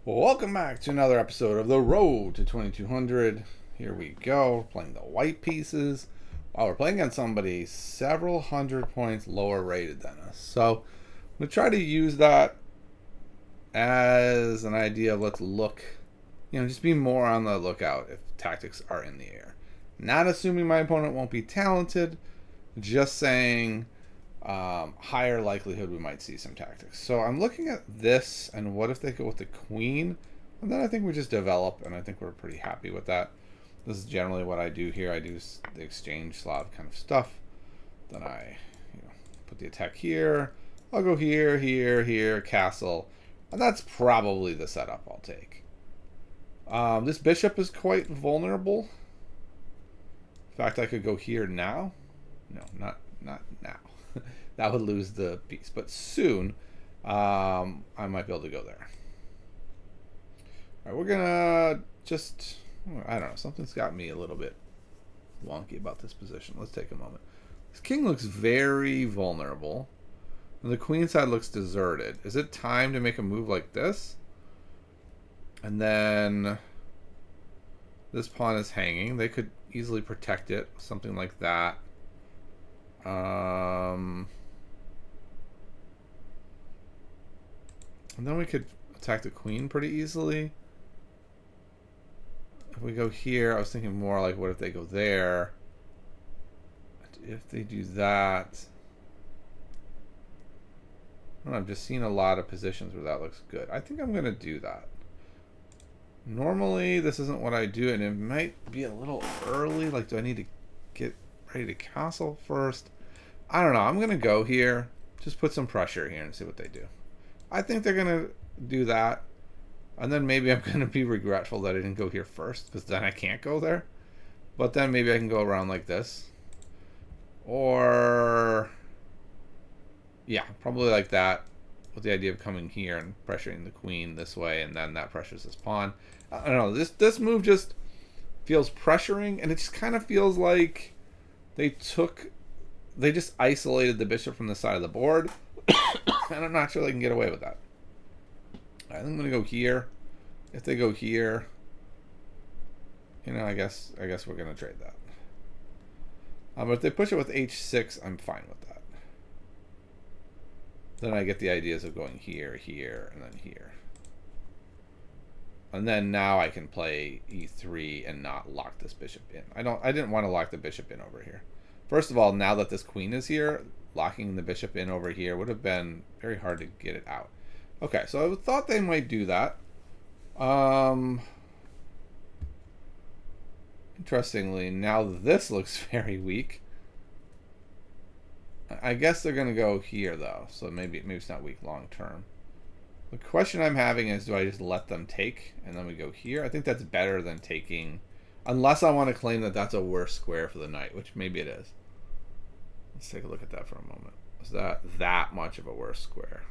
Welcome back to another episode of The Road to 2200. Here we go, playing the white pieces. While we're playing against somebody several hundred points lower rated than us. So I'm going to try to use that as an idea of let's look, just be more on the lookout if tactics are in the air. Not assuming my opponent won't be talented, just saying higher likelihood we might see some tactics. So I'm looking at this, and what if they go with the queen? And then I think we just develop, and I think we're pretty happy with that. This is generally what I do here. I do the exchange Slav kind of stuff. Then I put the attack here. I'll go here, here, here, castle. And that's probably the setup I'll take. This bishop is quite vulnerable. In fact, I could go here now. No, not now. That would lose the piece. But soon, I might be able to go there. All right, we're going to just... I don't know. Something's got me a little bit wonky about this position. Let's take a moment. This king looks very vulnerable. And the queen side looks deserted. Is it time to make a move like this? And then this pawn is hanging. They could easily protect it. Something like that. And then we could attack the queen pretty easily. If we go here, I was thinking more like, what if they go there? If they do that... I don't know, I've just seen a lot of positions where that looks good. I think I'm going to do that. Normally, this isn't what I do, and it might be a little early. Like, do I need to get ready to castle first? I don't know. I'm going to go here. Just put some pressure here and see what they do. I think they're going to do that. And then maybe I'm going to be regretful that I didn't go here first, because then I can't go there. But then maybe I can go around like this. Or... yeah, probably like that, with the idea of coming here and pressuring the queen this way, and then that pressures this pawn. I don't know, this move just feels pressuring, and it just kind of feels like they just isolated the bishop from the side of the board, and I'm not sure they can get away with that. I think I'm going to go here. If they go here, I guess we're going to trade that. But if they push it with h6, I'm fine with that. Then I get the ideas of going here, here, and then here. And then now I can play e3 and not lock this bishop in. I didn't want to lock the bishop in over here. First of all, now that this queen is here, locking the bishop in over here would have been very hard to get it out. Okay, so I thought they might do that. Interestingly, now this looks very weak. I guess they're going to go here, though, so maybe it's not weak long term. The question I'm having is, do I just let them take, and then we go here? I think that's better than taking, unless I want to claim that that's a worse square for the knight, which maybe it is. Let's take a look at that for a moment. Is that much of a worse square?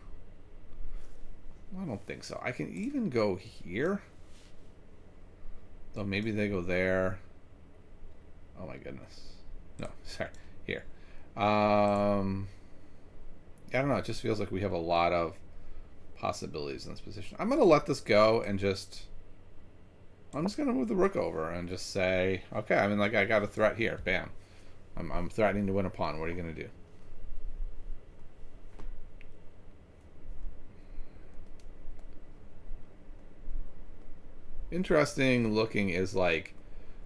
I don't think so. I can even go here. Though maybe they go there. Oh my goodness. No, sorry. Here. I don't know. It just feels like we have a lot of possibilities in this position. I'm going to let this go and I'm just going to move the rook over and just say, okay, I mean, like, I got a threat here. Bam. I'm threatening to win a pawn. What are you going to do? Interesting looking is like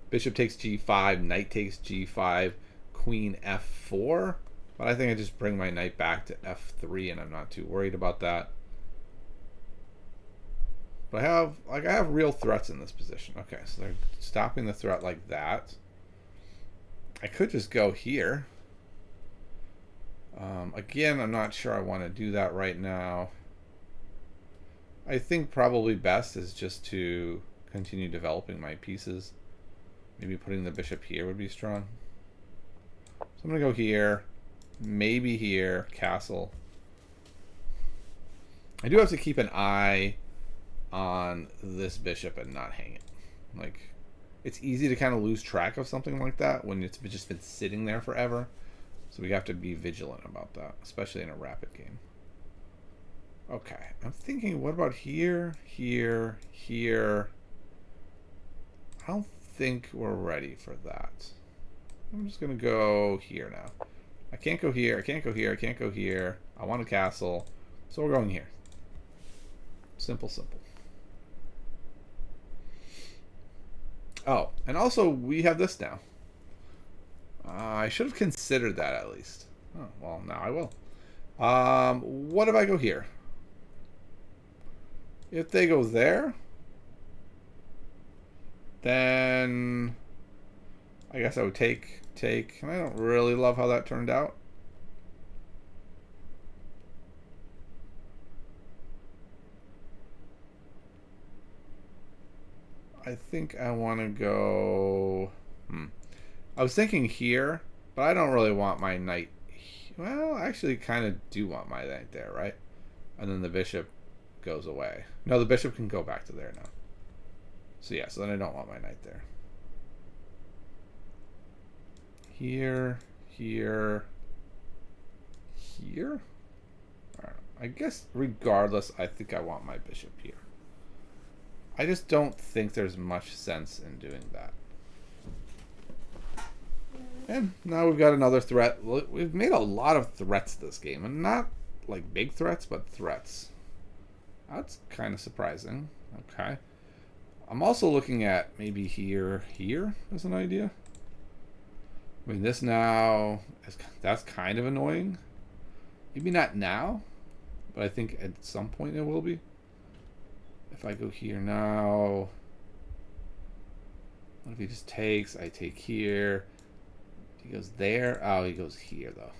bishop takes g5, knight takes g5, queen f4, but I think I just bring my knight back to f3 and I'm not too worried about that. But I have real threats in this position. Okay, so they're stopping the threat like that. I could just go here. Again, I'm not sure I want to do that right now. I think probably best is just to continue developing my pieces. Maybe putting the bishop here would be strong. So I'm going to go here, maybe here, castle. I do have to keep an eye on this bishop and not hang it. Like, it's easy to kind of lose track of something like that when it's just been sitting there forever. So we have to be vigilant about that, especially in a rapid game. Okay, I'm thinking, what about here, here, here? I don't think we're ready for that. I'm just gonna go here now. I can't go here, I can't go here, I can't go here. I want a castle, so we're going here. Simple, simple. Oh, and also we have this now. I should have considered that at least. Oh, well, now I will. What if I go here? If they go there, then I guess I would take. And I don't really love how that turned out. I think I want to go. I was thinking here, but I don't really want my knight. Well, I actually kind of do want my knight there, right? And then the bishop goes away. No, the bishop can go back to there now. So yeah, so then I don't want my knight there. Here, here, here? Right. I guess regardless, I think I want my bishop here. I just don't think there's much sense in doing that. And now we've got another threat. We've made a lot of threats this game, and not like big threats, but threats. That's kind of surprising. Okay. I'm also looking at maybe here as an idea. I mean, this now, that's kind of annoying. Maybe not now, but I think at some point it will be. If I go here now, what if he just takes? I take here. He goes there. Oh, he goes here, though.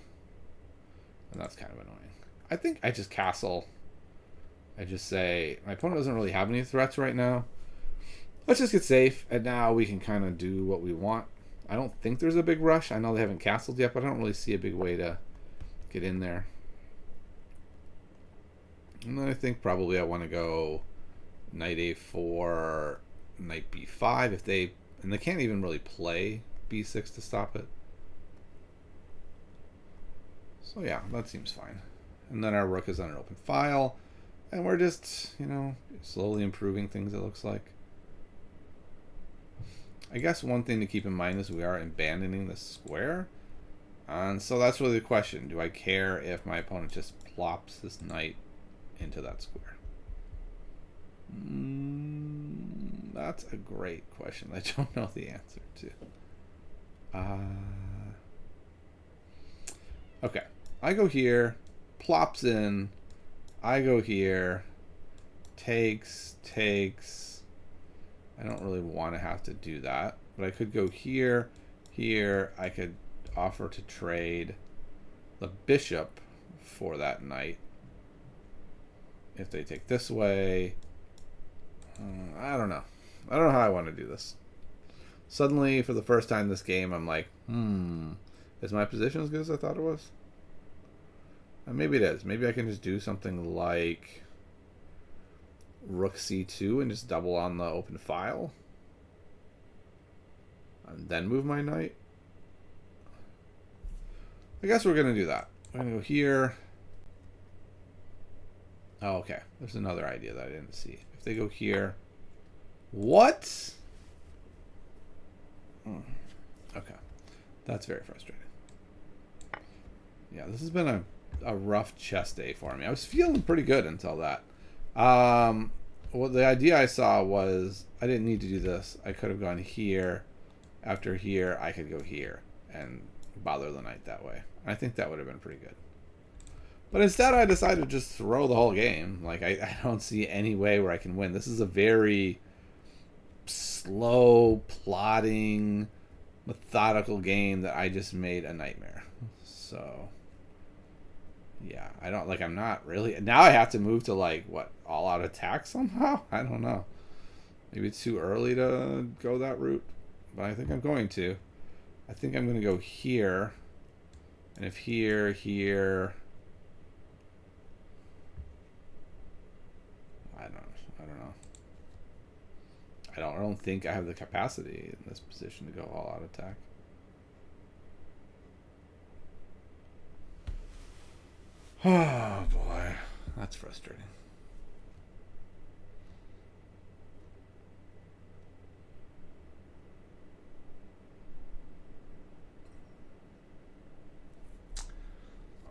And that's kind of annoying. I think I just castle. I just say, my opponent doesn't really have any threats right now. Let's just get safe, and now we can kind of do what we want. I don't think there's a big rush. I know they haven't castled yet, but I don't really see a big way to get in there. And then I think probably I want to go knight a4, knight b5 if they... And they can't even really play b6 to stop it. So yeah, that seems fine. And then our rook is on an open file. And we're just, you know, slowly improving things, it looks like. I guess one thing to keep in mind is we are abandoning the square. And so that's really the question. Do I care if my opponent just plops this knight into that square? That's a great question. I don't know the answer to. Okay. I go here. Plops in. I go here. Takes. I don't really want to have to do that, but I could go here, here. I could offer to trade the bishop for that knight. If they take this way, I don't know. I don't know how I want to do this. Suddenly, for the first time this game, I'm like, is my position as good as I thought it was? And maybe it is. Maybe I can just do something like rook c2 and just double on the open file and then move my knight. I guess we're gonna do that. I'm gonna go here. Oh, okay, there's another idea that I didn't see. If they go here, what? Okay, that's very frustrating. Yeah, this has been a rough chess day for me. I was feeling pretty good until that. Well, the idea I saw was I didn't need to do this. I could have gone here. After here, I could go here and bother the knight that way. I think that would have been pretty good. But instead, I decided to just throw the whole game. Like, I don't see any way where I can win. This is a very slow, plodding, methodical game that I just made a nightmare. So... yeah, I don't, like, I'm not really, now I have to move to, like, what, all out attack somehow? I don't know. Maybe it's too early to go that route, but I think I'm going to. I think I'm going to go here, and if here, I don't know. I don't think I have the capacity in this position to go all out attack. Oh boy. That's frustrating.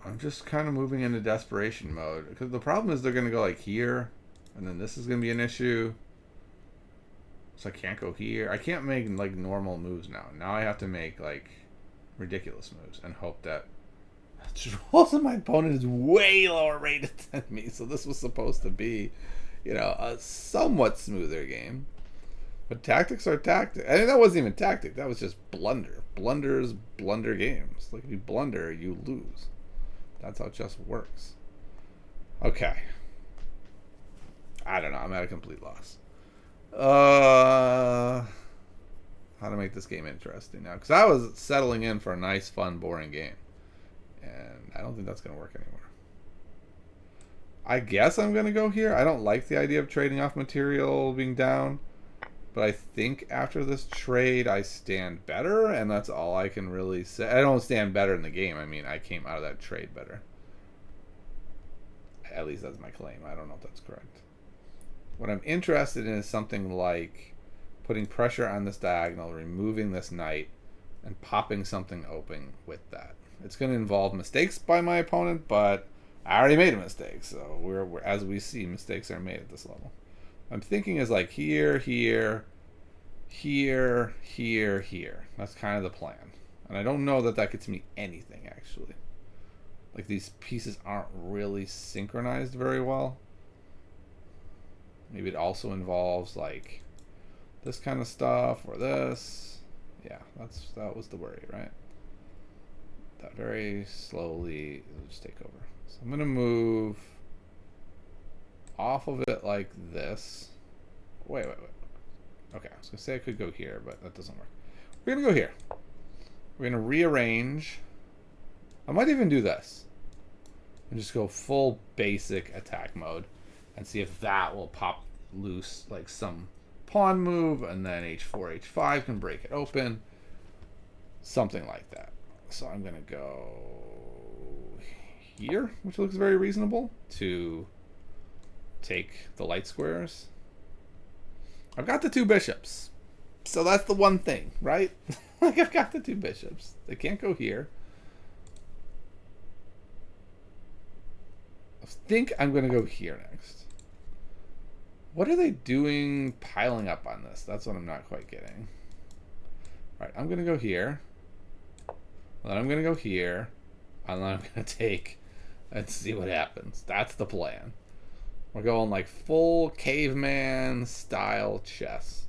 I'm just kind of moving into desperation mode. Because the problem is they're going to go like here. And then this is going to be an issue. So I can't go here. I can't make like normal moves now. Now I have to make like ridiculous moves and hope that also my opponent is way lower rated than me. So this was supposed to be, you know, a somewhat smoother game. But tactics are tactics. I mean, that wasn't even tactic. That was just blunder. Blunders blunder games. Like if you blunder, you lose. That's how chess works. Okay. I don't know. I'm at a complete loss. How to make this game interesting now? Because I was settling in for a nice, fun, boring game. And I don't think that's going to work anymore. I guess I'm going to go here. I don't like the idea of trading off material being down. But I think after this trade, I stand better. And that's all I can really say. I don't stand better in the game. I mean, I came out of that trade better. At least that's my claim. I don't know if that's correct. What I'm interested in is something like putting pressure on this diagonal, removing this knight, and popping something open with that. It's going to involve mistakes by my opponent, but I already made a mistake. So we're as we see, mistakes are made at this level. I'm thinking is like here, here, here, here, here. That's kind of the plan. And I don't know that that gets me anything, actually. Like these pieces aren't really synchronized very well. Maybe it also involves like this kind of stuff or this. Yeah, that was the worry, right? That very slowly it'll just take over. So I'm gonna move off of it like this. Wait. Okay, I was gonna say I could go here, but that doesn't work. We're gonna go here. We're gonna rearrange. I might even do this and just go full basic attack mode and see if that will pop loose like some pawn move, and then h4, h5 can break it open. Something like that. So I'm going to go here, which looks very reasonable, to take the light squares. I've got the two bishops. So that's the one thing, right? Like I've got the two bishops. They can't go here. I think I'm going to go here next. What are they doing piling up on this? That's what I'm not quite getting. All right, I'm going to go here. Then I'm going to go here. And then I'm going to take and see what happens. That's the plan. We're going like full caveman style chess.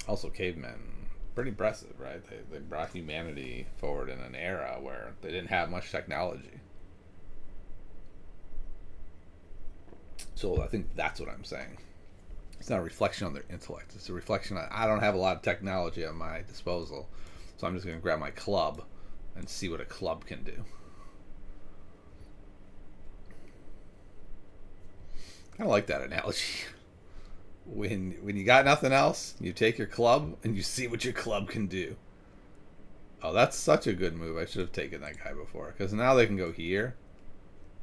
Also, cavemen, pretty impressive, right? They brought humanity forward in an era where they didn't have much technology. So I think that's what I'm saying. It's not a reflection on their intellect. It's a reflection on, I don't have a lot of technology at my disposal. So I'm just going to grab my club and see what a club can do. I kind of like that analogy. When you got nothing else, you take your club and you see what your club can do. Oh, that's such a good move. I should have taken that guy before. Because now they can go here.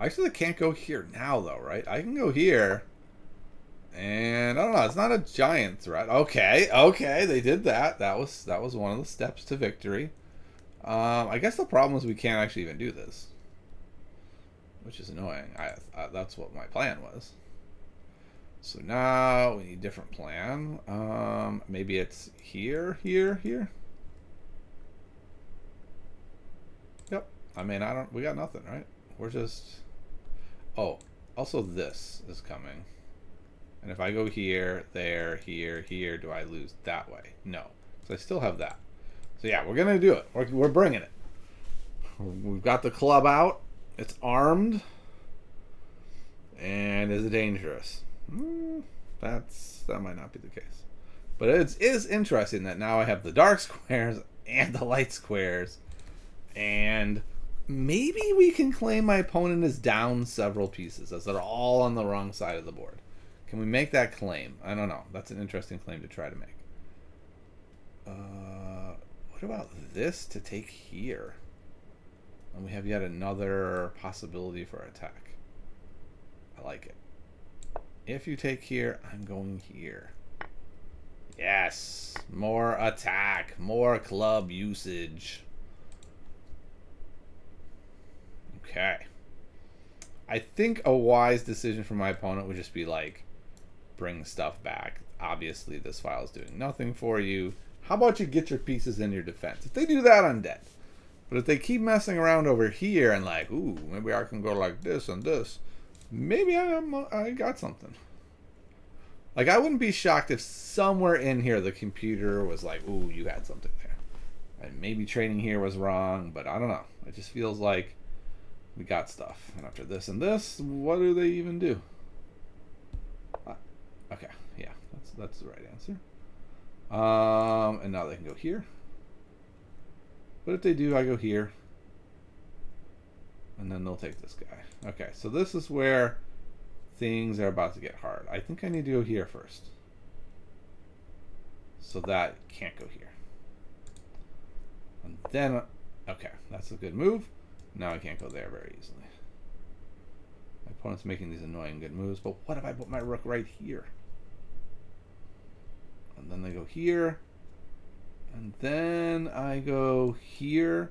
Actually, they can't go here now, though, right? I can go here. And I don't know. It's not a giant threat. Okay, they did that. That was one of the steps to victory. I guess the problem is we can't actually even do this, which is annoying. That's what my plan was. So now we need a different plan. Maybe it's here. Yep. I mean, we got nothing, right? We're just... Oh, also this is coming. And if I go here, there, here, do I lose that way? No. So I still have that. So yeah, we're going to do it. We're bringing it. We've got the club out. It's armed. And is it dangerous? That might not be the case. But it is interesting that now I have the dark squares and the light squares. And maybe we can claim my opponent is down several pieces as they're all on the wrong side of the board. Can we make that claim? I don't know. That's an interesting claim to try to make. What about this to take here? And we have yet another possibility for attack. I like it. If you take here, I'm going here. Yes. More attack. More club usage. Okay. I think a wise decision for my opponent would just be like, bring stuff back. Obviously, this file is doing nothing for you. How about you get your pieces in your defense? If they do that, I'm dead. But if they keep messing around over here and like, ooh, maybe I can go like this and this, maybe I got something. Like, I wouldn't be shocked if somewhere in here the computer was like, ooh, you had something there. And maybe trading here was wrong, but I don't know. It just feels like we got stuff. And after this and this, what do they even do? Okay, yeah, that's the right answer. And now they can go here. But if they do, I go here. And then they'll take this guy. Okay, so this is where things are about to get hard. I think I need to go here first. So that can't go here. And then, okay, that's a good move. Now I can't go there very easily. My opponent's making these annoying good moves, but what if I put my rook right here? And then they go here. And then I go here,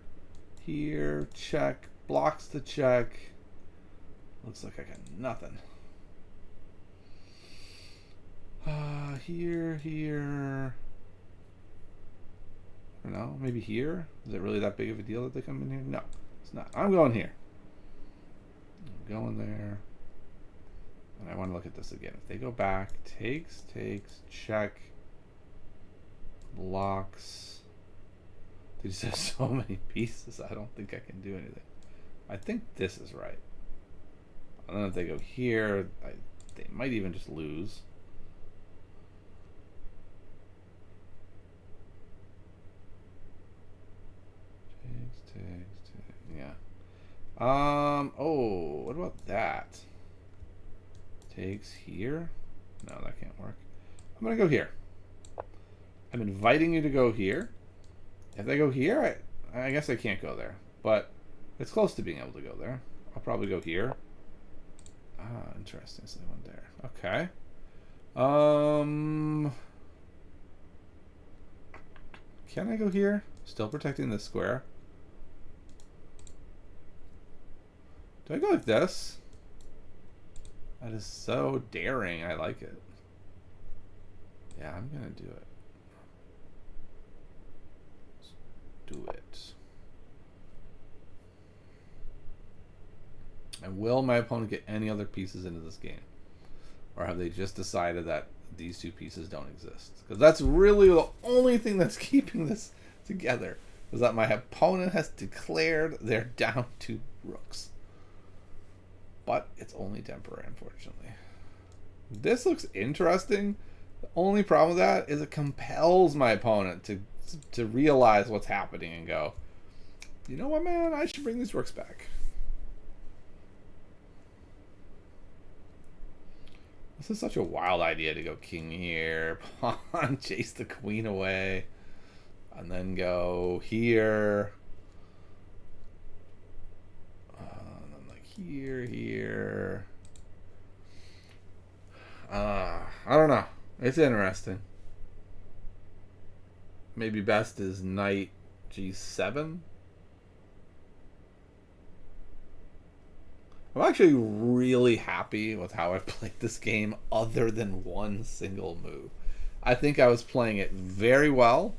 here, check, blocks the check. Looks like I got nothing. Here, here. I don't know, maybe here? Is it really that big of a deal that they come in here? No, it's not. I'm going here. I'm going there. And I want to look at this again. If they go back, takes, check, blocks. They just have so many pieces. I don't think I can do anything. I think this is right. And then if they go here, they might even just lose. Takes. Yeah. Oh, what about that? Takes here? No, that can't work. I'm gonna go here. I'm inviting you to go here. If they go here, I guess I can't go there. But it's close to being able to go there. I'll probably go here. Ah, interesting. So they went there. Okay. Can I go here? Still protecting this square. Do I go like this? That is so daring. I like it. Yeah, I'm gonna do it. Let's do it. And will my opponent get any other pieces into this game? Or have they just decided that these two pieces don't exist? Because that's really the only thing that's keeping this together. Is that my opponent has declared they're down 2 rooks. But it's only temporary, unfortunately. This looks interesting. The only problem with that is it compels my opponent to realize what's happening and go, you know what, man? I should bring these rooks back. This is such a wild idea to go king here, pawn, chase the queen away, and then go here. And then like here. I don't know. It's interesting. Maybe best is knight g7. I'm actually really happy with how I played this game other than one single move. I think I was playing it very well.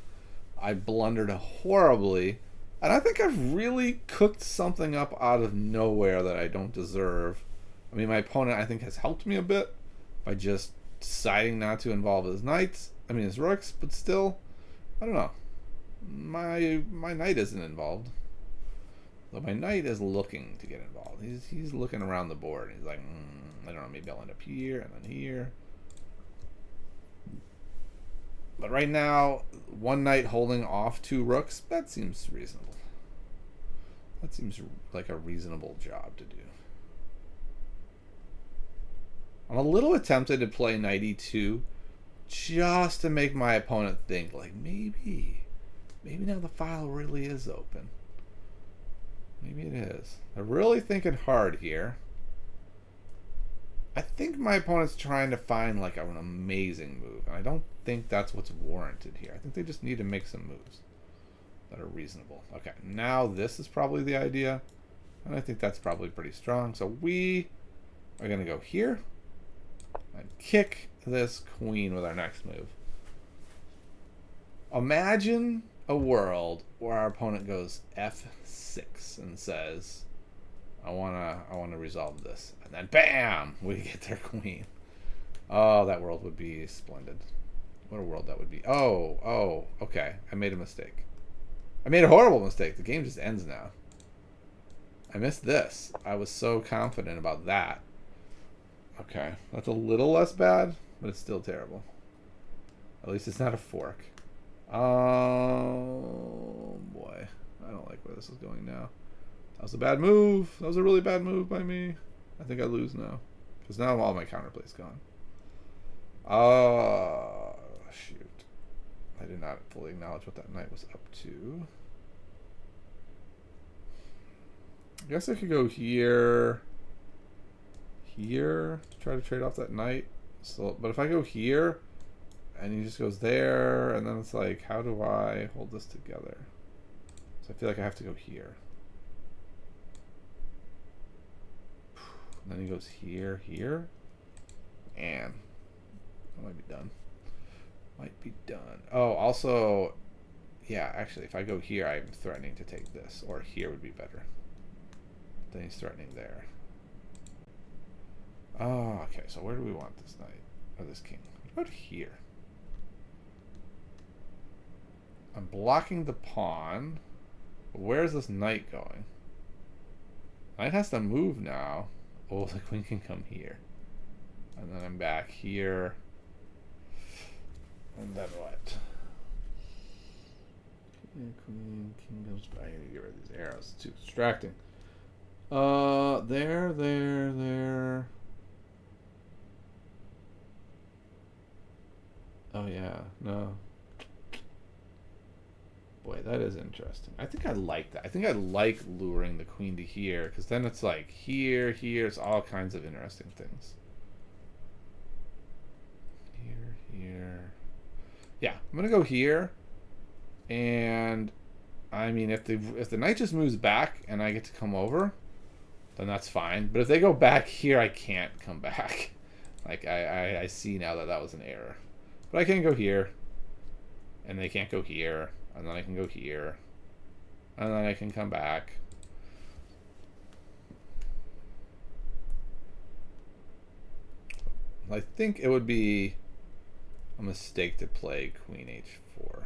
I blundered horribly. And I think I've really cooked something up out of nowhere that I don't deserve. I mean, my opponent, I think, has helped me a bit by just deciding not to involve his knights. I mean, his rooks, but still, I don't know. My knight isn't involved. Though my knight is looking to get involved. He's looking around the board. He's like, I don't know, maybe I'll end up here and then here. But right now, one knight holding off 2 rooks, that seems reasonable. That seems like a reasonable job to do. I'm a little tempted to play knight e2 just to make my opponent think, like, maybe now the file really is open. Maybe it is. They're really thinking hard here. I think my opponent's trying to find like an amazing move, and I don't think that's what's warranted here. I think they just need to make some moves that are reasonable. Okay, now this is probably the idea, and I think that's probably pretty strong. So we are going to go here and kick this queen with our next move. Imagine a world where our opponent goes f6 and says, I wanna resolve this, and then bam, we get their queen. Oh, that world would be splendid. What a world that would be. Oh, okay. I made a mistake. I made a horrible mistake. The game just ends now. I missed this. I was so confident about that. Okay, that's a little less bad, but it's still terrible. At least it's not a fork. Oh boy, I don't like where this is going now. That was a bad move. That was a really bad move by me. I think I lose now, because now all my counterplay's gone. Shoot. I did not fully acknowledge what that knight was up to. I guess I could go here. Here to try to trade off that knight. So, but if I go here, and he just goes there, and then it's like, how do I hold this together? So I feel like I have to go here. And then he goes here, and that might be done. Might be done. Oh, also, yeah, actually, if I go here, I'm threatening to take this, or here would be better. Then he's threatening there. Oh, okay, so where do we want this knight, or this king? What about here? I'm blocking the pawn. Where's this knight going? Knight has to move now. Oh, the queen can come here. And then I'm back here. And then what? Queen goes back. I need to get rid of these arrows. It's too distracting. There. Oh yeah, no. Boy, that is interesting. I think I like that. I think I like luring the queen to here, because then it's like here, it's all kinds of interesting things. Here. Yeah, I'm gonna go here, and I mean, if the knight just moves back and I get to come over, then that's fine. But if they go back here, I can't come back. Like I see now that was an error. But I can go here, and they can't go here. And then I can go here. And then I can come back. I think it would be a mistake to play queen h4.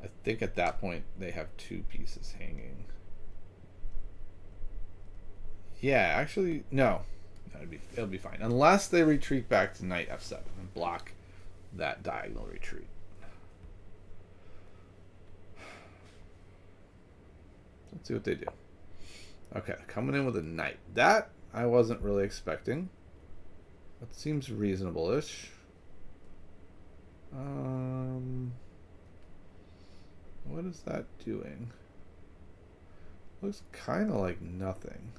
I think at that point they have two pieces hanging. Yeah, actually, no. It'll be fine. Unless they retreat back to knight f7 and block that diagonal retreat. Let's see what they do. Okay, coming in with a knight. That I wasn't really expecting. That seems reasonable-ish. What is that doing? Looks kind of like nothing.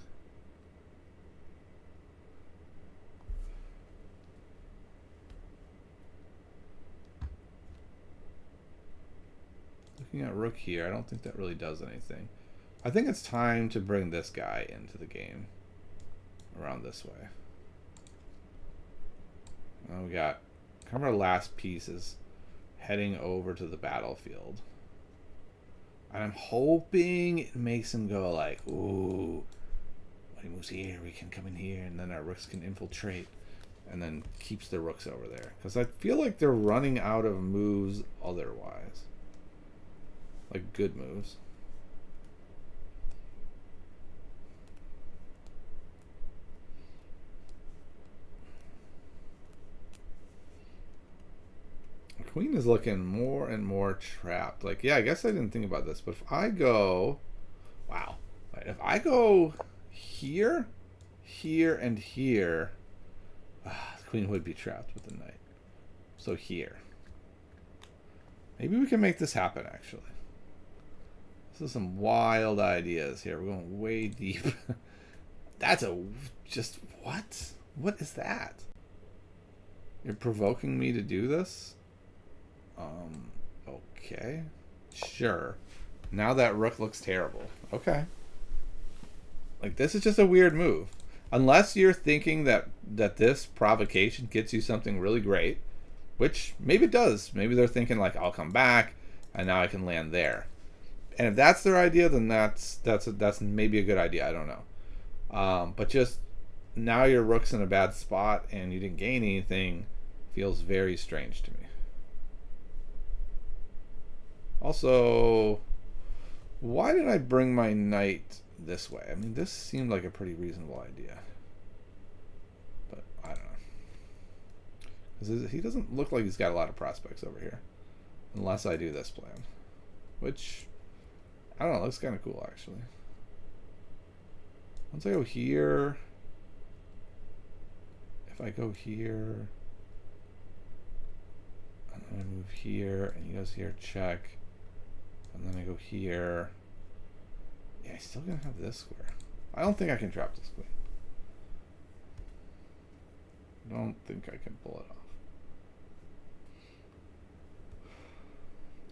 Looking at rook here, I don't think that really does anything. I think it's time to bring this guy into the game around this way. Now we got kind of our last pieces heading over to the battlefield. And I'm hoping it makes him go like, ooh, when he moves here, we can come in here, and then our rooks can infiltrate, and then keeps the rooks over there. Because I feel like they're running out of moves otherwise. Like good moves. Queen is looking more and more trapped. Like, yeah, I guess I didn't think about this, but if I go, wow, if I go here, here and here, the queen would be trapped with the knight. So here. Maybe we can make this happen, actually. This is some wild ideas here. We're going way deep. That's just what? What is that? You're provoking me to do this? Okay. Sure. Now that rook looks terrible. Okay. Like, this is just a weird move. Unless you're thinking that this provocation gets you something really great, which maybe it does. Maybe they're thinking, like, I'll come back, and now I can land there. And if that's their idea, then that's maybe a good idea. I don't know. But just now your rook's in a bad spot, and you didn't gain anything, feels very strange to me. Also, why did I bring my knight this way? I mean, this seemed like a pretty reasonable idea. But I don't know. 'Cause he doesn't look like he's got a lot of prospects over here. Unless I do this plan. Which, I don't know, looks kind of cool, actually. Once I go here... If I go here... And then I move here, and he goes here, check. And then I go here. Yeah, he's still gonna have this square. I don't think I can trap this queen. I don't think I can pull it off.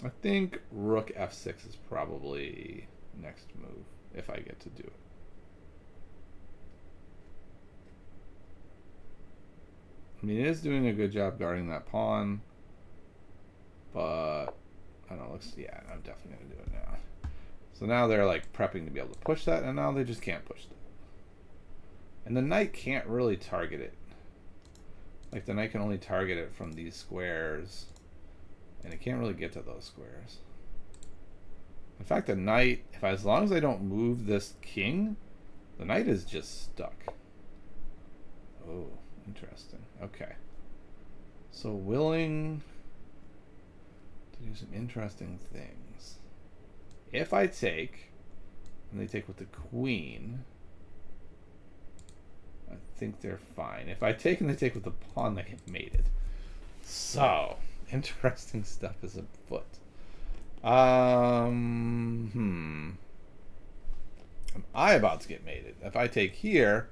I think rook f6 is probably next move, if I get to do it. I mean, it is doing a good job guarding that pawn, but I don't know, yeah, I'm definitely going to do it now. So now they're like prepping to be able to push that, and now they just can't push that. And the knight can't really target it. Like, the knight can only target it from these squares, and it can't really get to those squares. In fact, the knight, as long as I don't move this king, the knight is just stuck. Oh, interesting. Okay. So willing to do some interesting things. If I take, and they take with the queen, I think they're fine. If I take and they take with the pawn, they get mated. So, interesting stuff is afoot. Am I about to get mated? If I take here,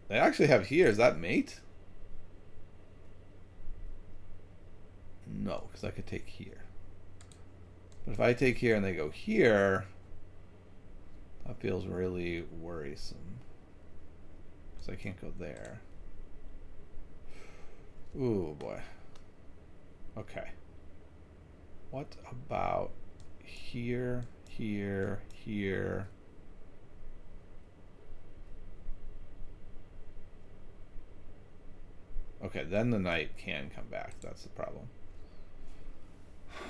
they actually have here. Is that mate? No, because I could take here. But if I take here and they go here, that feels really worrisome. Because I can't go there. Ooh, boy. Okay. What about here, here, here? Okay, then the knight can come back. That's the problem.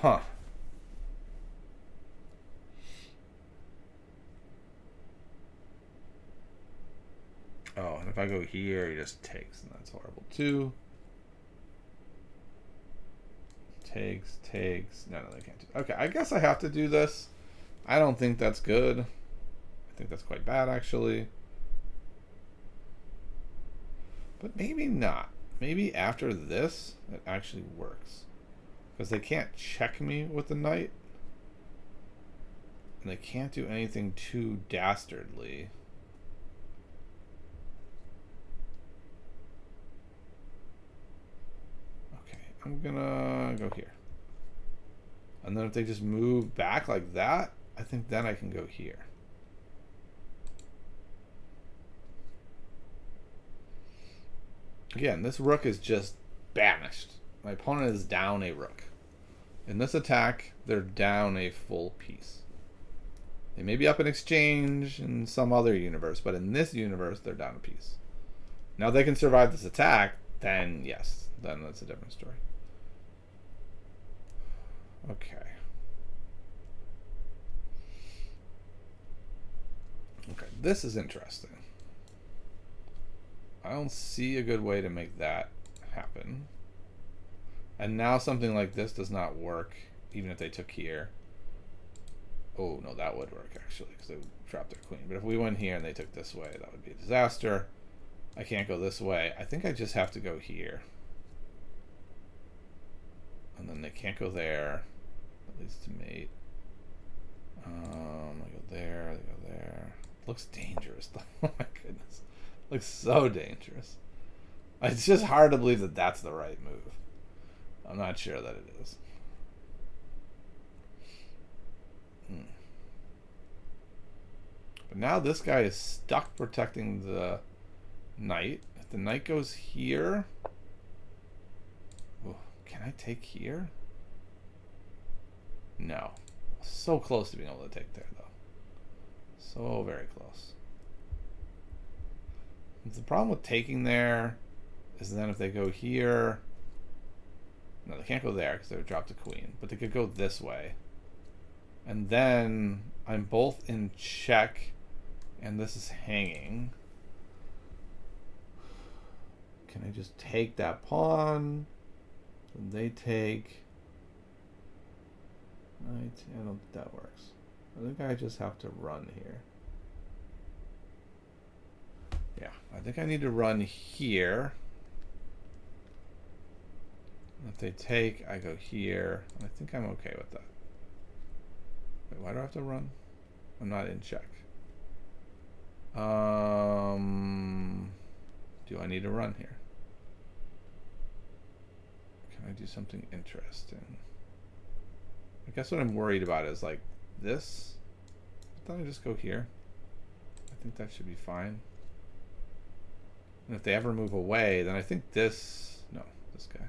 Huh. Oh, and if I go here, he just takes, and that's horrible too. Takes. No, they can't do. Okay, I guess I have to do this. I don't think that's good. I think that's quite bad, actually. But maybe not. Maybe after this, it actually works. Because they can't check me with the knight. And they can't do anything too dastardly. Okay, I'm gonna go here. And then if they just move back like that, I think then I can go here. Again, this rook is just banished. My opponent is down a rook. In this attack, they're down a full piece. They may be up in exchange in some other universe, but in this universe, they're down a piece. Now, if they can survive this attack, then yes, then that's a different story. Okay. Okay, this is interesting. I don't see a good way to make that happen. And now something like this does not work, even if they took here. Oh, no, that would work, actually, because they would drop their queen. But if we went here and they took this way, that would be a disaster. I can't go this way. I think I just have to go here. And then they can't go there. That leads to mate. I go there, they go there. Looks dangerous, though. Oh my goodness. Looks so dangerous. It's just hard to believe that that's the right move. I'm not sure that it is. But now this guy is stuck protecting the knight. If the knight goes here... Oh, can I take here? No. So close to being able to take there, though. So very close. The problem with taking there is then if they go here... No, they can't go there because they would drop the queen. But they could go this way. And then I'm both in check and this is hanging. Can I just take that pawn? And they take... Right, I don't think that works. I think I just have to run here. Yeah, I think I need to run here. If they take, I go here. I think I'm okay with that. Wait, why do I have to run? I'm not in check. Do I need to run here? Can I do something interesting? I guess what I'm worried about is like this. I thought I'd just go here. I think that should be fine. And if they ever move away, then I think this... No, this guy.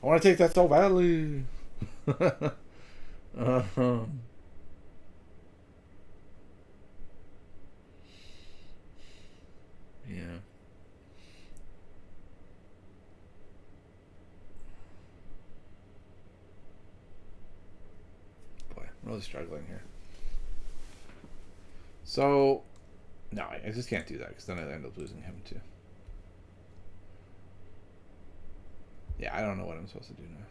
I want to take that so badly. Yeah. Boy, I'm really struggling here. So, no, I just can't do that because then I end up losing him too. Yeah, I don't know what I'm supposed to do now.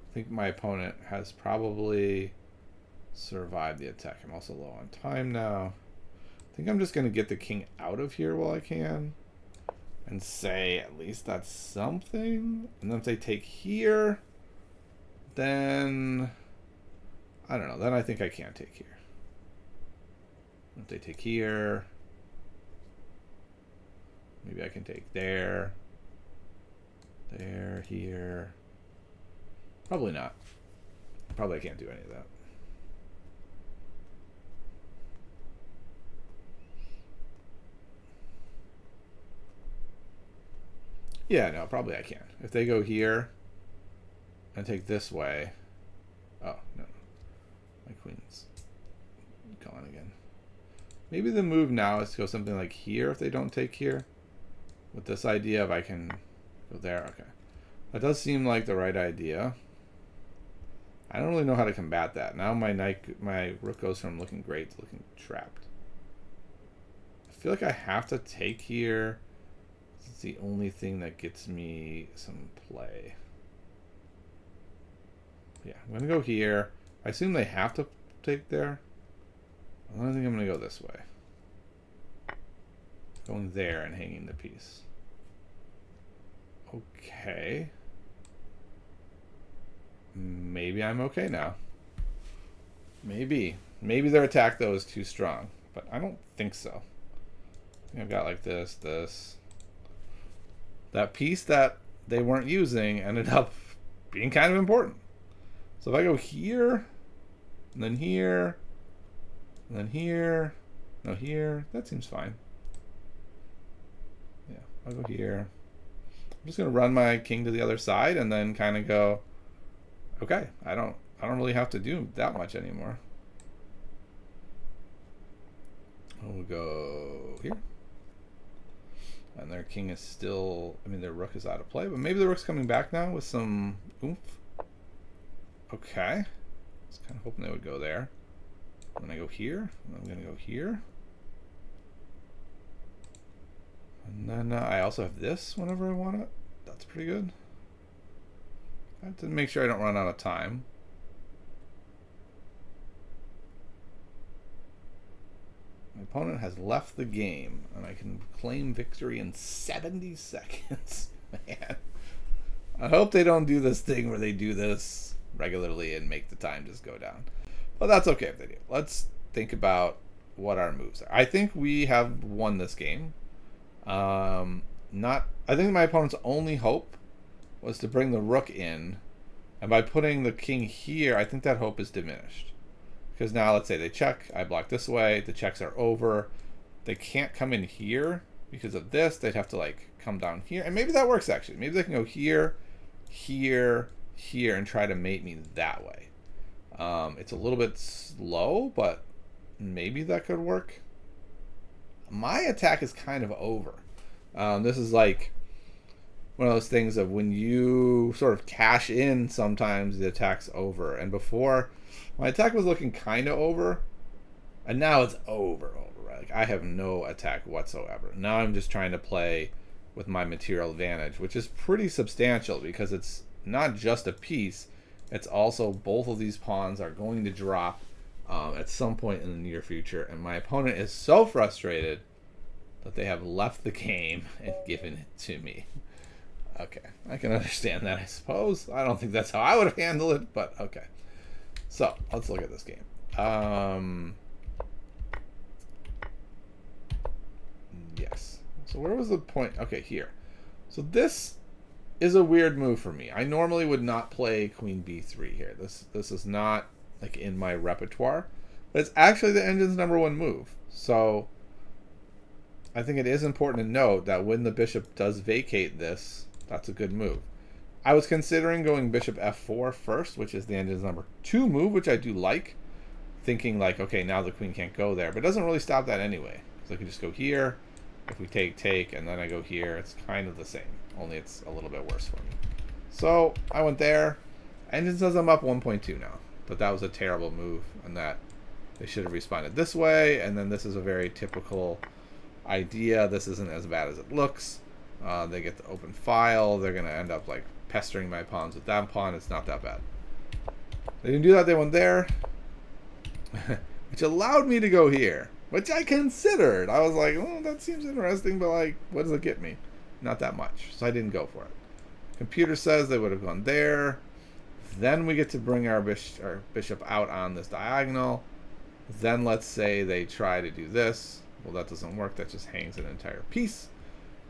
I think my opponent has probably survived the attack. I'm also low on time now. I think I'm just going to get the king out of here while I can. And say, at least that's something. And then if they take here, then... I don't know. Then I think I can't take here. If they take here... Maybe I can take there. There, here. Probably not. Probably I can't do any of that. Yeah, no, probably I can. If they go here and take this way. Oh, no. My queen's gone again. Maybe the move now is to go something like here if they don't take here. With this idea of I can go there. Okay. That does seem like the right idea. I don't really know how to combat that. Now my rook goes from looking great to looking trapped. I feel like I have to take here. It's the only thing that gets me some play. Yeah, I'm going to go here. I assume they have to take there. I don't think I'm going to go this way. Going there and hanging the piece. Okay. Maybe I'm okay now. Maybe. Maybe their attack, though, is too strong. But I don't think so. I think I've got like this, this. That piece that they weren't using ended up being kind of important. So if I go here, and then here, and then here, no, here, that seems fine. Yeah, I'll go here. I'm just gonna run my king to the other side and then kind of go, okay, I don't really have to do that much anymore. We'll go here. And their king is still, I mean, their rook is out of play, but maybe the rook's coming back now with some oomph. Okay. I was kind of hoping they would go there. I'm going to go here. I'm going to go here. And then I also have this whenever I want it. That's pretty good. I have to make sure I don't run out of time. My opponent has left the game, and I can claim victory in 70 seconds. Man. I hope they don't do this thing where they do this regularly and make the time just go down. But that's okay if they do. Let's think about what our moves are. I think we have won this game. I think my opponent's only hope was to bring the rook in. And by putting the king here, I think that hope is diminished. Because now, let's say they check. I block this way. The checks are over. They can't come in here because of this. They'd have to, like, come down here. And maybe that works, actually. Maybe they can go here, here, here, and try to mate me that way. It's a little bit slow, but maybe that could work. My attack is kind of over. This is like one of those things of when you sort of cash in, sometimes the attack's over. And before, my attack was looking kind of over, and now it's over. Right? Like, I have no attack whatsoever. Now I'm just trying to play with my material advantage, which is pretty substantial because it's not just a piece. It's also both of these pawns are going to drop at some point in the near future, and my opponent is so frustrated that they have left the game and given it to me. Okay, I can understand that, I suppose. I don't think that's how I would have handled it, but okay. So, let's look at this game. Yes. So where was the point? Okay, here. So this is a weird move for me. I normally would not play queen b3 here. This is not like in my repertoire, but it's actually the engine's #1 move. So I think it is important to note that when the bishop does vacate this, that's a good move. I was considering going bishop f4 first, which is the engine's #2 move, which I do like. Thinking like, okay, now the queen can't go there, but it doesn't really stop that anyway. So I can just go here. If we take, and then I go here, it's kind of the same. Only it's a little bit worse for me. So I went there. Engine says I'm up 1.2 now. But that was a terrible move, and that they should have responded this way. And then this is a very typical idea. This isn't as bad as it looks. They get the open file. They're going to end up like pestering my pawns with that pawn. It's not that bad. They didn't do that. They went there, which allowed me to go here, which I considered. I was like, oh, that seems interesting, but like, what does it get me? Not that much. So I didn't go for it. Computer says they would have gone there. Then we get to bring our bishop out on this diagonal. Then let's say they try to do this. Well, that doesn't work. That just hangs an entire piece.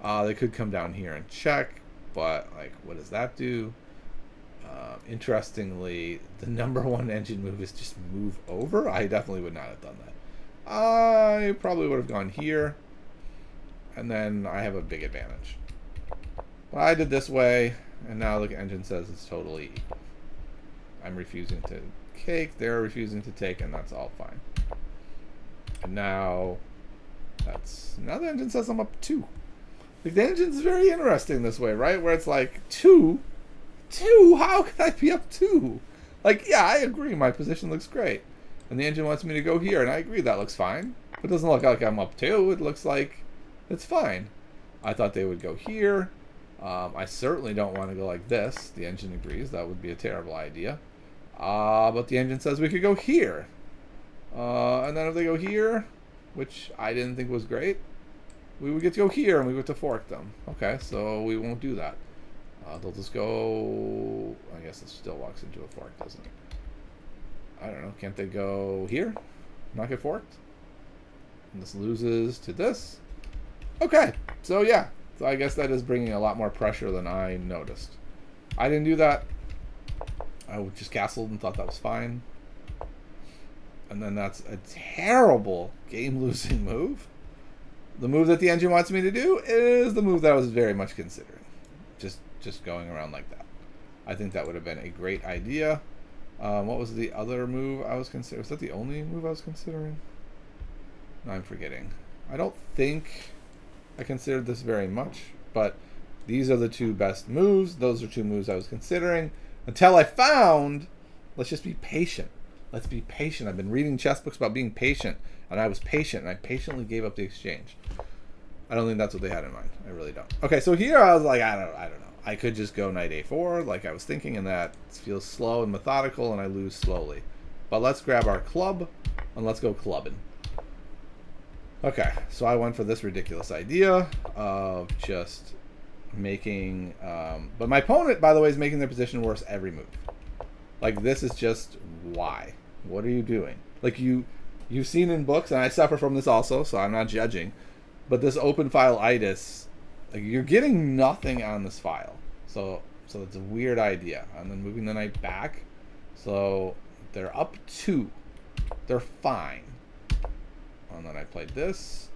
They could come down here and check, but like, what does that do? Interestingly, the #1 engine move is just move over. I definitely would not have done that. I probably would have gone here, and then I have a big advantage. But I did this way, and now the engine says it's totally equal. I'm refusing to take, they're refusing to take, and that's all fine. And now the engine says I'm up 2. Like, the engine's very interesting this way, right? Where it's like 2? How could I be up 2? Like, yeah, I agree, my position looks great. And the engine wants me to go here, and I agree that looks fine. But it doesn't look like I'm up 2. It looks like it's fine. I thought they would go here. I certainly don't want to go like this. The engine agrees. That would be a terrible idea. But the engine says we could go here. And then if they go here, which I didn't think was great, we would get to go here and we get to fork them. Okay, so we won't do that. They'll just go... I guess it still walks into a fork, doesn't it? I don't know. Can't they go here? Not get forked? And this loses to this. Okay, so yeah. So I guess that is bringing a lot more pressure than I noticed. I didn't do that. I just castled and thought that was fine. And then that's a terrible game-losing move. The move that the engine wants me to do is the move that I was very much considering. Just going around like that. I think that would have been a great idea. What was the other move I was considering? Was that the only move I was considering? No, I'm forgetting. I don't think I considered this very much, but these are the 2 best moves. Those are 2 moves I was considering until I found, let's just be patient. Let's be patient. I've been reading chess books about being patient, and I was patient, and I patiently gave up the exchange. I don't think that's what they had in mind. I really don't. Okay, so here I was like, I don't know. I could just go knight a4 like I was thinking, and that feels slow and methodical, and I lose slowly. But let's grab our club, and let's go clubbing. Okay, so I went for this ridiculous idea of just making... but my opponent, by the way, is making their position worse every move. Like, this is just why. What are you doing? Like, you've seen in books, and I suffer from this also, so I'm not judging, but this open file itis, like, you're getting nothing on this file. So it's a weird idea. And then moving the knight back. So they're up 2. They're fine. And then I played this.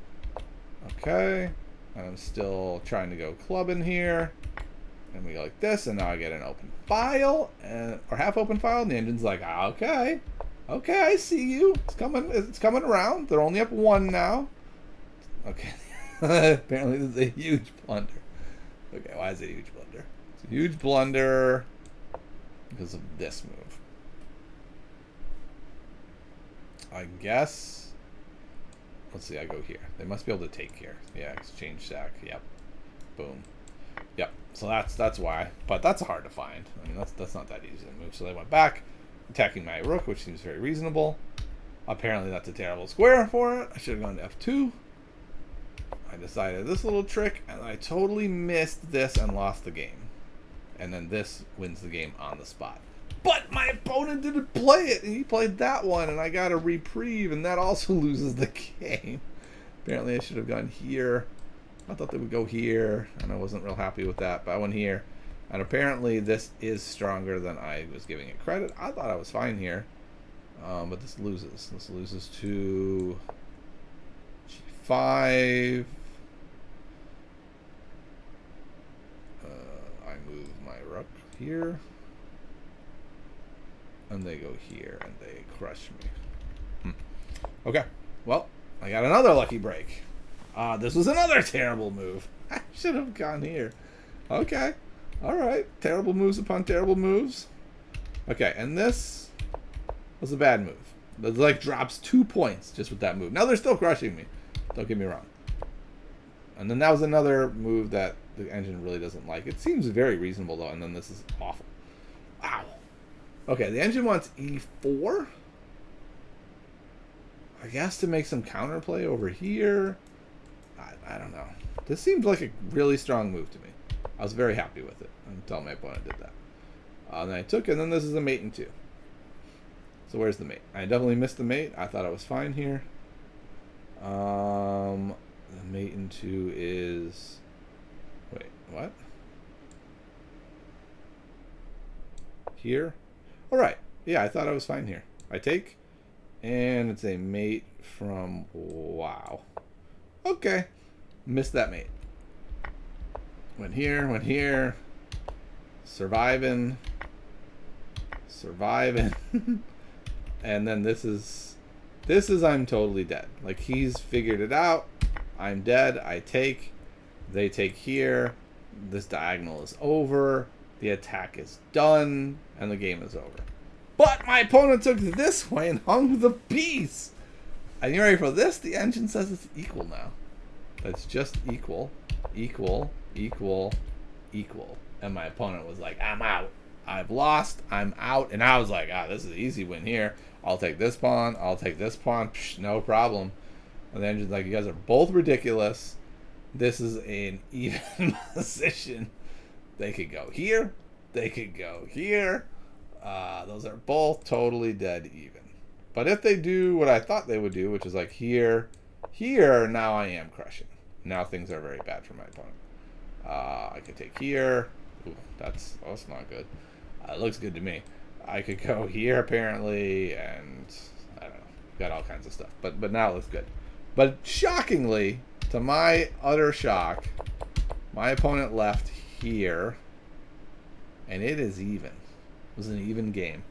Okay. And I'm still trying to go club in here. And we go like this, and now I get an open file, or half open file, and the engine's like, okay, I see you. It's coming around. They're only up 1 now. Okay. Apparently this is a huge blunder. Okay, why is it a huge blunder? It's a huge blunder because of this move. I guess. Let's see, I go here. They must be able to take here. Yeah, exchange sack. Yep. Boom. Yep. So that's why. But that's hard to find. I mean, that's not that easy to move. So they went back, attacking my rook, which seems very reasonable. Apparently that's a terrible square for it. I should have gone to f2. I decided this little trick, and I totally missed this and lost the game. And then this wins the game on the spot. But my opponent didn't play it, and he played that one, and I got a reprieve, and that also loses the game. Apparently I should have gone here. I thought they would go here, and I wasn't real happy with that, but I went here. And apparently this is stronger than I was giving it credit. I thought I was fine here, but this loses. This loses to g5. I move my rook here, and they go here, and they crush me. Okay, well, I got another lucky break. This was another terrible move. I should have gone here. Okay, all right. Terrible moves upon terrible moves. Okay, and this was a bad move. It like drops 2 points just with that move. Now they're still crushing me. Don't get me wrong. And then that was another move that the engine really doesn't like. It seems very reasonable though, and then this is awful. Ow. Okay, the engine wants e4. I guess to make some counterplay over here. I don't know. This seems like a really strong move to me. I was very happy with it until my opponent did that. Then I took it, and then this is a mate in 2. So where's the mate? I definitely missed the mate. I thought I was fine here. The mate in 2 is... Wait, what? Here? Alright. Yeah, I thought I was fine here. I take, and it's a mate from... Wow. Okay. Missed that mate. Went here. Surviving. And then this is I'm totally dead. Like, he's figured it out. I'm dead. I take. They take here. This diagonal is over. The attack is done. And the game is over. But my opponent took this way and hung the piece. And you ready for this? The engine says it's equal now. It's just equal. And my opponent was like, I'm out. I've lost. I'm out. And I was like, this is an easy win here. I'll take this pawn. Psh, no problem. And the engine's like, you guys are both ridiculous. This is an even position. They could go here. They could go here. Those are both totally dead even. But if they do what I thought they would do, which is like here, now I am crushing. Now things are very bad for my opponent. I could take here. Ooh, that's not good. It looks good to me. I could go here apparently, and I don't know. Got all kinds of stuff. But now it looks good. But shockingly, to my utter shock, my opponent left here, and it is even. It was an even game.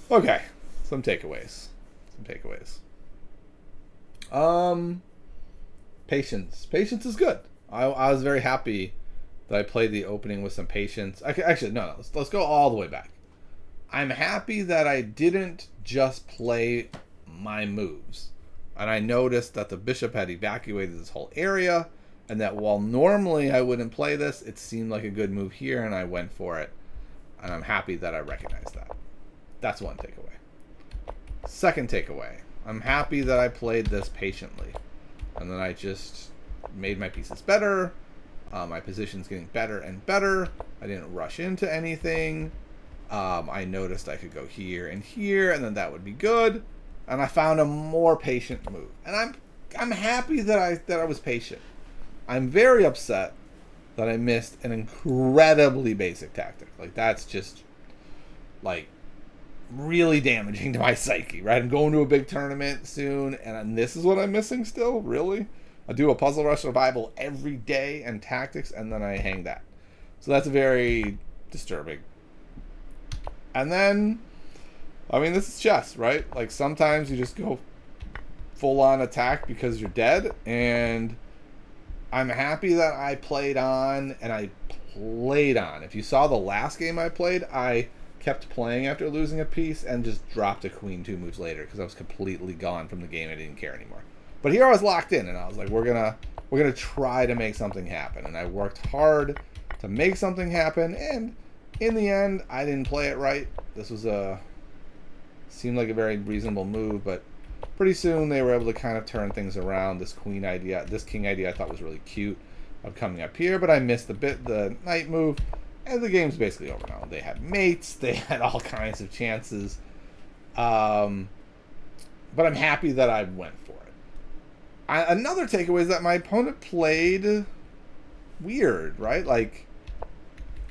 Okay, some takeaways. Patience. Patience is good. I was very happy that I played the opening with some patience. Actually, no. Let's go all the way back. I'm happy that I didn't just play my moves. And I noticed that the bishop had evacuated this whole area, And that while normally I wouldn't play this, it seemed like a good move here, and I went for it. And I'm happy that I recognized that. That's one takeaway. Second takeaway, I'm happy that I played this patiently. And then I just made my pieces better. My position's getting better and better. I didn't rush into anything. I noticed I could go here, and then that would be good. And I found a more patient move. And I'm happy that I was patient. I'm very upset that I missed an incredibly basic tactic. Like, that's just, like, really damaging to my psyche, right? I'm going to a big tournament soon, and this is what I'm missing still? Really? I do a Puzzle Rush Survival every day and tactics, and then I hang that. So that's very disturbing. And then, I mean, this is chess, right? Like, sometimes you just go full-on attack because you're dead, and I'm happy that I played on, and I played on. If you saw the last game I played, I kept playing after losing a piece and just dropped a queen 2 moves later because I was completely gone from the game. I didn't care anymore. But here I was locked in, and I was like, we're gonna try to make something happen. And I worked hard to make something happen, and in the end, I didn't play it right. This was seemed like a very reasonable move, but pretty soon they were able to kind of turn things around. This king idea I thought was really cute of coming up here, but I missed the knight move, and the game's basically over now. They had mates, they had all kinds of chances, but I'm happy that I went for it. Another takeaway is that my opponent played weird, right? Like,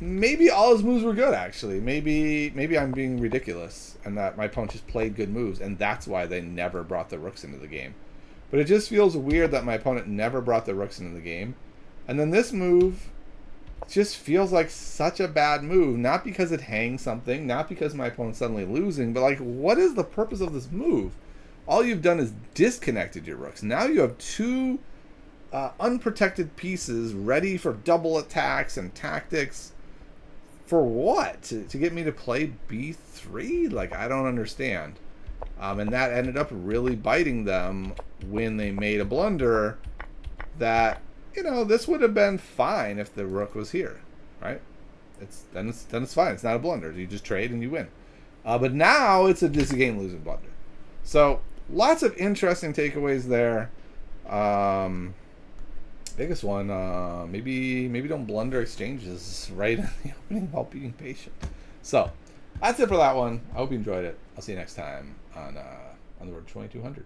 maybe all his moves were good, actually. Maybe I'm being ridiculous, and that my opponent just played good moves, and that's why they never brought the rooks into the game. But it just feels weird that my opponent never brought the rooks into the game. And then this move just feels like such a bad move. Not because it hangs something, not because my opponent's suddenly losing, but like, what is the purpose of this move? All you've done is disconnected your rooks. Now you have two unprotected pieces ready for double attacks and tactics. For what? To get me to play b3? Like, I don't understand. And that ended up really biting them when they made a blunder that, you know, this would have been fine if the rook was here, right? Then it's fine. It's not a blunder. You just trade and you win. But now it's a game-losing blunder. So, lots of interesting takeaways there. Biggest one, maybe don't blunder exchanges right in the opening while being patient. So, that's it for that one. I hope you enjoyed it. I'll see you next time on the road to 2200.